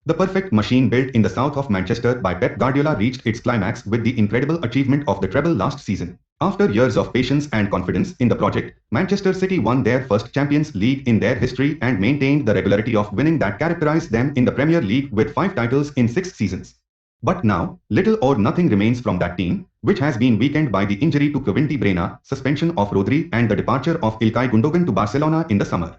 The perfect machine built in the south of Manchester by Pep Guardiola reached its climax with the incredible achievement of the treble last season. After years of patience and confidence in the project, Manchester City won their first Champions League in their history and maintained the regularity of winning that characterized them in the Premier League with 5 titles in 6 seasons. But now, little or nothing remains from that team, which has been weakened by the injury to Kevin De Bruyne, suspension of Rodri and the departure of Ilkay Gundogan to Barcelona in the summer.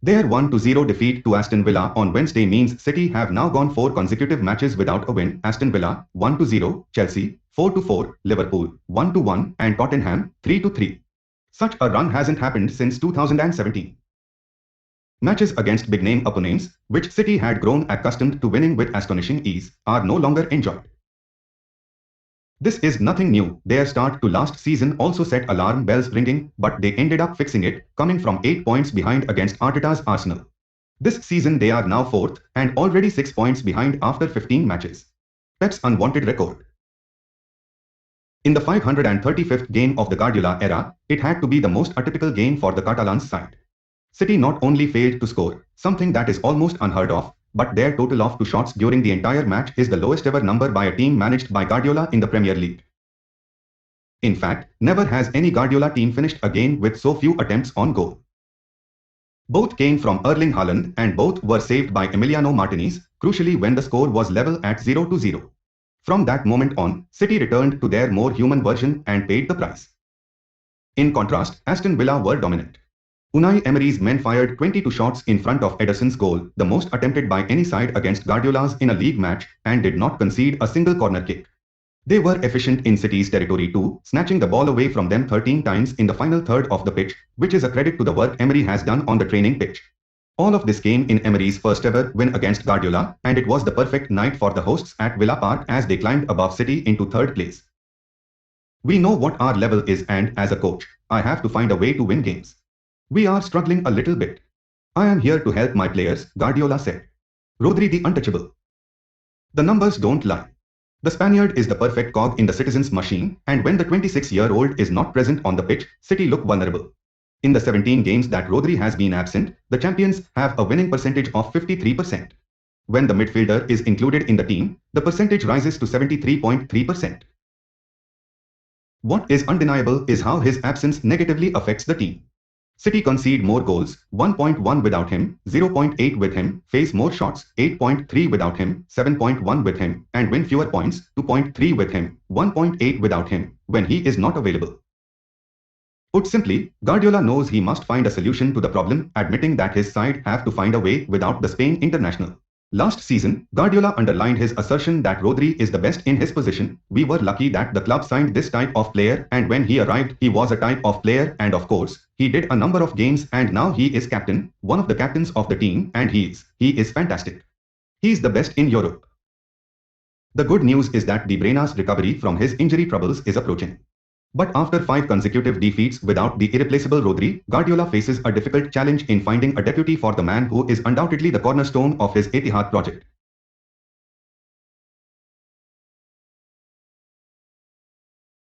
Their 1-0 defeat to Aston Villa on Wednesday means City have now gone 4 consecutive matches without a win. Aston Villa 1-0, Chelsea 4-4, Liverpool 1-1 and Tottenham 3-3. Such a run hasn't happened since 2017. Matches against big-name opponents, which City had grown accustomed to winning with astonishing ease, are no longer enjoyed. This is nothing new. Their start to last season also set alarm bells ringing, but they ended up fixing it, coming from 8 points behind against Arteta's Arsenal. This season they are now 4th, and already 6 points behind after 15 matches. Pep's unwanted record. In the 535th game of the Guardiola era, it had to be the most atypical game for the Catalans side. City not only failed to score, something that is almost unheard of, but their total of 2 shots during the entire match is the lowest ever number by a team managed by Guardiola in the Premier League. In fact, never has any Guardiola team finished a game with so few attempts on goal. Both came from Erling Haaland and both were saved by Emiliano Martinez, crucially when the score was level at 0-0. From that moment on, City returned to their more human version and paid the price. In contrast, Aston Villa were dominant. Unai Emery's men fired 22 shots in front of Ederson's goal, the most attempted by any side against Guardiola's in a league match, and did not concede a single corner kick. They were efficient in City's territory too, snatching the ball away from them 13 times in the final third of the pitch, which is a credit to the work Emery has done on the training pitch. All of this came in Emery's first ever win against Guardiola, and it was the perfect night for the hosts at Villa Park as they climbed above City into 3rd place. We know what our level is, and as a coach, I have to find a way to win games. We are struggling a little bit. I am here to help my players, Guardiola said. Rodri the untouchable. The numbers don't lie. The Spaniard is the perfect cog in the Citizens' machine, and when the 26-year-old is not present on the pitch, City look vulnerable. In the 17 games that Rodri has been absent, the champions have a winning percentage of 53%. When the midfielder is included in the team, the percentage rises to 73.3%. What is undeniable is how his absence negatively affects the team. City concede more goals, 1.1 without him, 0.8 with him, face more shots, 8.3 without him, 7.1 with him, and win fewer points, 2.3 with him, 1.8 without him, when he is not available. Put simply, Guardiola knows he must find a solution to the problem, admitting that his side have to find a way without the Spain international. Last season, Guardiola underlined his assertion that Rodri is the best in his position. We were lucky that the club signed this type of player, and when he arrived, he was a type of player, and of course, he did a number of games, and now he is captain, one of the captains of the team, and he is fantastic. He's the best in Europe. The good news is that De Bruyne's recovery from his injury troubles is approaching. But after 5 consecutive defeats without the irreplaceable Rodri, Guardiola faces a difficult challenge in finding a deputy for the man who is undoubtedly the cornerstone of his Etihad project.